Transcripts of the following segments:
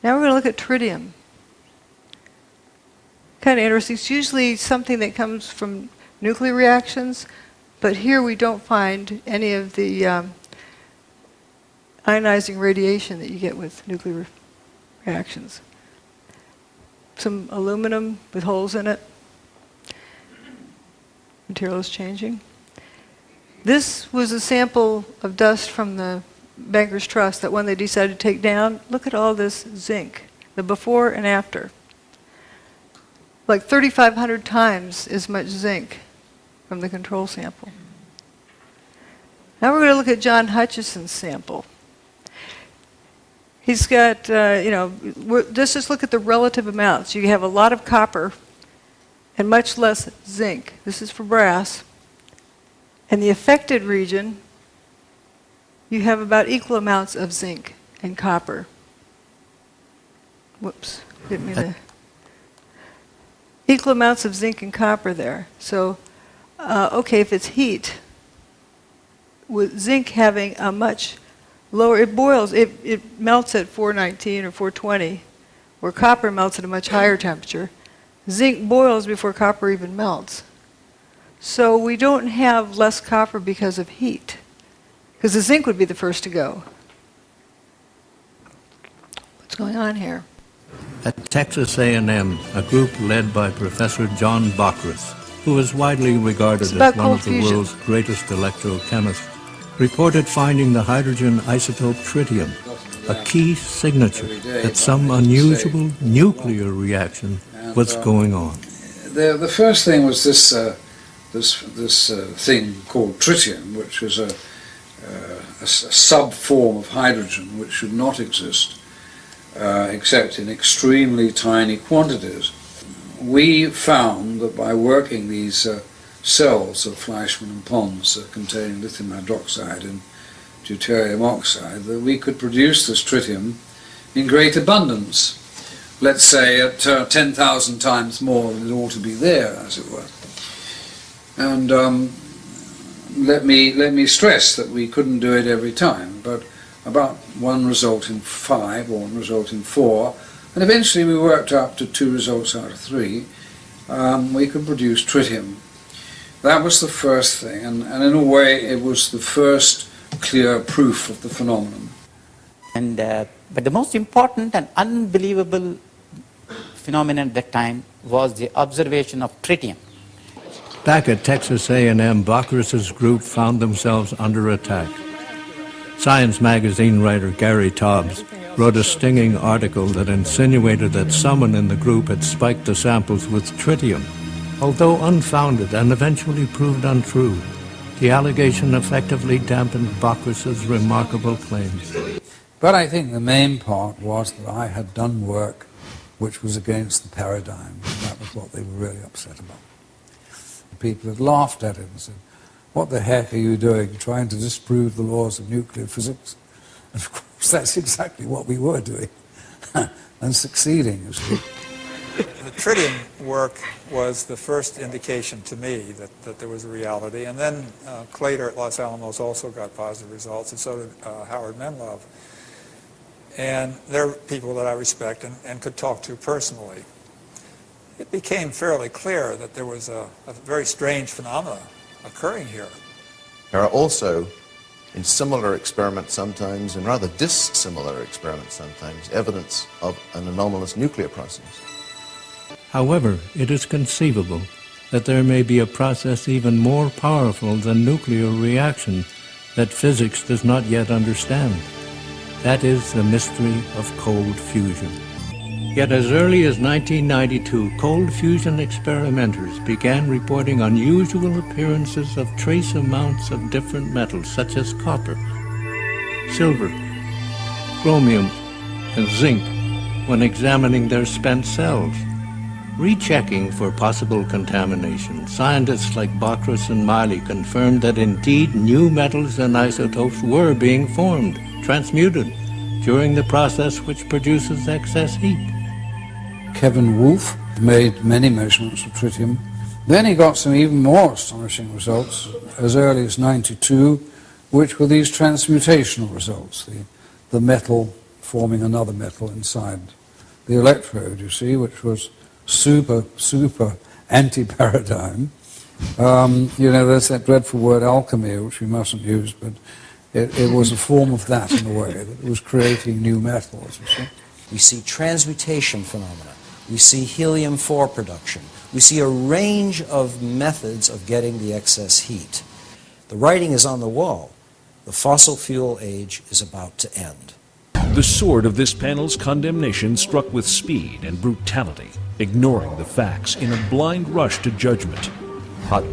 Now we're going to look at tritium. Kind of interesting. It's usually something that comes from nuclear reactions, but here we don't find any of the ionizing radiation that you get with nuclear reactions. Some aluminum with holes in it. Material is changing. This was a sample of dust from the Banker's Trust that when they decided to take down, look at all this zinc, the before and after. Like 3,500 times as much zinc from the control sample. Now we're going to look at John Hutchison's sample. He's got, just look at the relative amounts. You have a lot of copper and much less zinc. This is for brass. In the affected region, you have about equal amounts of zinc and copper. Whoops, didn't mean to. Equal amounts of zinc and copper there. So, okay, if it's heat, with zinc having a much lower, it boils, it melts at 419 or 420, where copper melts at a much higher temperature. Zinc boils before copper even melts. So we don't have less copper because of heat, because the zinc would be the first to go. What's going on here? At Texas A&M, a group led by Professor John Bockris, who is widely regarded as one of the world's greatest electrochemists, reported finding the hydrogen isotope tritium, a key signature that some unusual nuclear reaction was going on. The first thing was this thing called tritium, which was a sub-form of hydrogen which should not exist except in extremely tiny quantities. We found that by working these cells of Fleischmann and Pons containing lithium hydroxide and deuterium oxide, that we could produce this tritium in great abundance, let's say at 10,000 times more than it ought to be there, as it were. And let me stress that we couldn't do it every time, but about one result in 5 or one result in 4, and eventually we worked up to 2 results out of 3. We could produce tritium. That was the first thing, and in a way it was the first clear proof of the phenomenon. And but the most important and unbelievable phenomenon at that time was the observation of tritium. Back at Texas A&M, Bockris's group found themselves under attack. Science magazine writer Gary Tobbs wrote a stinging article that insinuated that someone in the group had spiked the samples with tritium. Although unfounded and eventually proved untrue, the allegation effectively dampened Bockris's remarkable claims. But I think the main part was that I had done work which was against the paradigm, and that was what they were really upset about. The people had laughed at it and said, "What the heck are you doing, trying to disprove the laws of nuclear physics?" And of course that's exactly what we were doing, and succeeding, you see. The tritium work was the first indication to me that there was a reality, and then Claytor at Los Alamos also got positive results, and so did Howard Menlove. And they're people that I respect and could talk to personally. It became fairly clear that there was a very strange phenomena occurring here. There are also, in similar experiments sometimes, and rather dissimilar experiments sometimes, evidence of an anomalous nuclear process. However, it is conceivable that there may be a process even more powerful than nuclear reaction that physics does not yet understand. That is the mystery of cold fusion. Yet as early as 1992, cold fusion experimenters began reporting unusual appearances of trace amounts of different metals such as copper, silver, chromium, and zinc when examining their spent cells. Rechecking for possible contamination, scientists like Bockris and Miley confirmed that indeed new metals and isotopes were being formed, transmuted, during the process which produces excess heat. Kevin Wolf made many measurements of tritium. Then he got some even more astonishing results as early as '92, which were these transmutational results. The metal forming another metal inside the electrode, you see, which was super anti-paradigm. You know, there's that dreadful word alchemy, which we mustn't use, but it was a form of that in a way, that it was creating new metals, you see. We see transmutation phenomena. We see helium-4 production. We see a range of methods of getting the excess heat. The writing is on the wall. The fossil fuel age is about to end. The sword of this panel's condemnation struck with speed and brutality, ignoring the facts in a blind rush to judgment. Hot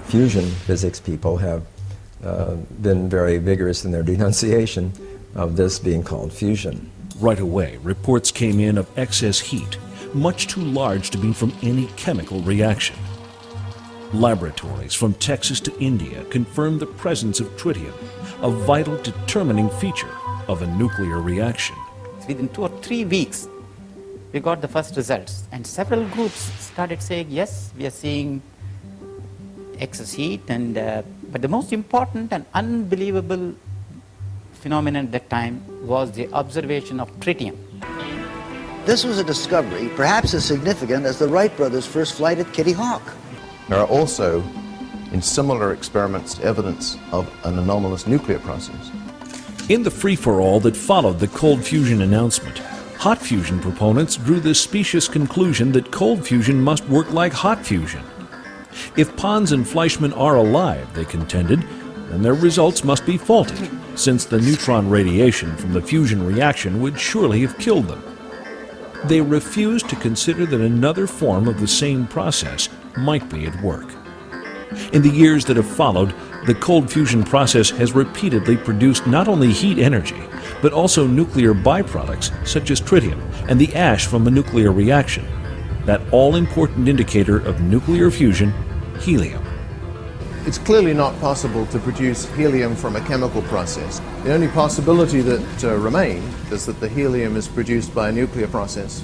fusion physics people have been very vigorous in their denunciation of this being called fusion. Right away, reports came in of excess heat, much too large to be from any chemical reaction. Laboratories from Texas to India confirmed the presence of tritium, a vital determining feature of a nuclear reaction. Within 2 or 3 weeks, we got the first results, and several groups started saying, yes, we are seeing excess heat, and but the most important and unbelievable phenomenon at that time was the observation of tritium. This was a discovery perhaps as significant as the Wright brothers' first flight at Kitty Hawk. There are also, in similar experiments, evidence of an anomalous nuclear process. In the free-for-all that followed the cold fusion announcement, hot fusion proponents drew the specious conclusion that cold fusion must work like hot fusion. If Pons and Fleischmann are alive, they contended, then their results must be faulty, since the neutron radiation from the fusion reaction would surely have killed them. They refused to consider that another form of the same process might be at work. In the years that have followed, the cold fusion process has repeatedly produced not only heat energy, but also nuclear byproducts such as tritium and the ash from a nuclear reaction, that all-important indicator of nuclear fusion, helium. It's clearly not possible to produce helium from a chemical process. The only possibility that remains is that the helium is produced by a nuclear process.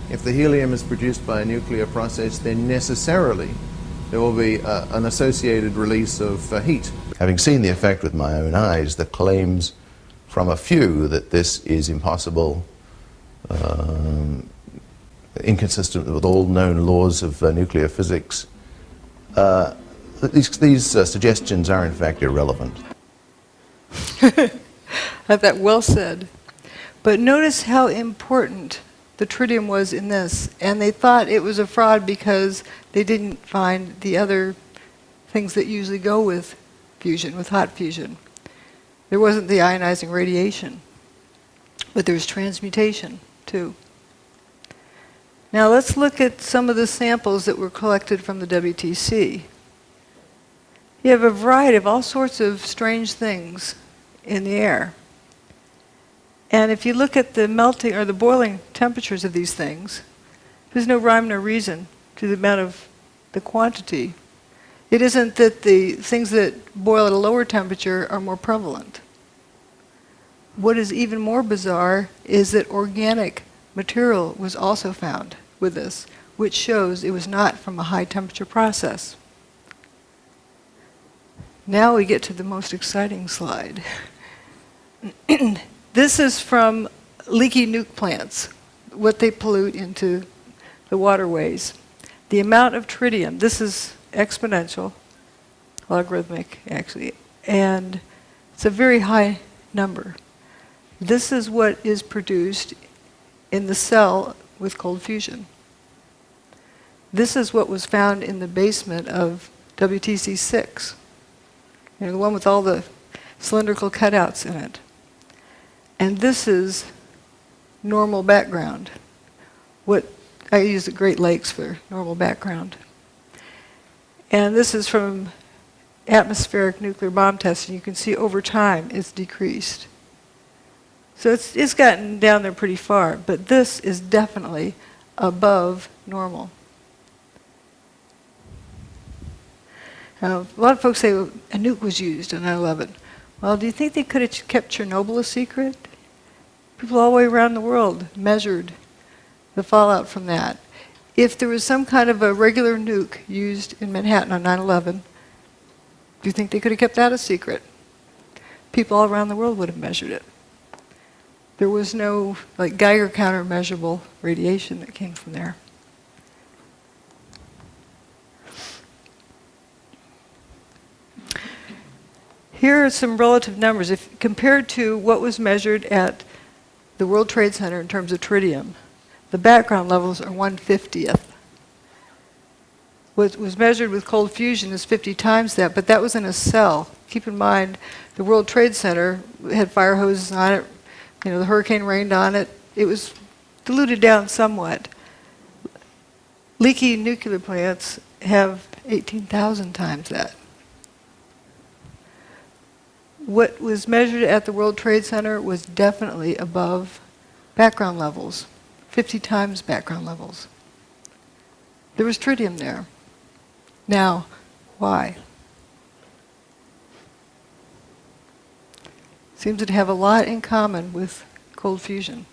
If the helium is produced by a nuclear process, then necessarily there will be an associated release of heat. Having seen the effect with my own eyes, the claims from a few that this is impossible, inconsistent with all known laws of nuclear physics, these suggestions are in fact irrelevant. That well said. But notice how important the tritium was in this, and they thought it was a fraud because they didn't find the other things that usually go with fusion, with hot fusion. There wasn't the ionizing radiation, but there was transmutation too. Now let's look at some of the samples that were collected from the WTC. You have a variety of all sorts of strange things in the air. And if you look at the melting or the boiling temperatures of these things, there's no rhyme nor reason to the amount of the quantity. It isn't that the things that boil at a lower temperature are more prevalent. What is even more bizarre is that organic material was also found with this, which shows it was not from a high temperature process. Now we get to the most exciting slide. This is from leaky nuke plants, what they pollute into the waterways. The amount of tritium, this is exponential, logarithmic actually, and it's a very high number. This is what is produced in the cell with cold fusion. This is what was found in the basement of WTC-6, you know, the one with all the cylindrical cutouts in it. And this is normal background. What I use the Great Lakes for normal background. And this is from atmospheric nuclear bomb testing. You can see over time it's decreased. So it's gotten down there pretty far, but this is definitely above normal. Now, a lot of folks say, well, a nuke was used on 9/11. Well, do you think they could have kept Chernobyl a secret? People all the way around the world measured the fallout from that. If there was some kind of a regular nuke used in Manhattan on 9/11, do you think they could have kept that a secret? People all around the world would have measured it. There was no like Geiger counter measurable radiation that came from there. Here are some relative numbers. If compared to what was measured at the World Trade Center in terms of tritium, the background levels are 1/50th. What was measured with cold fusion is 50 times that, but that was in a cell. Keep in mind, the World Trade Center had fire hoses on it. You know, the hurricane rained on it. It was diluted down somewhat. Leaky nuclear plants have 18,000 times that. What was measured at the World Trade Center was definitely above background levels, 50 times background levels. There was tritium there. Now, why? Seems to have a lot in common with cold fusion.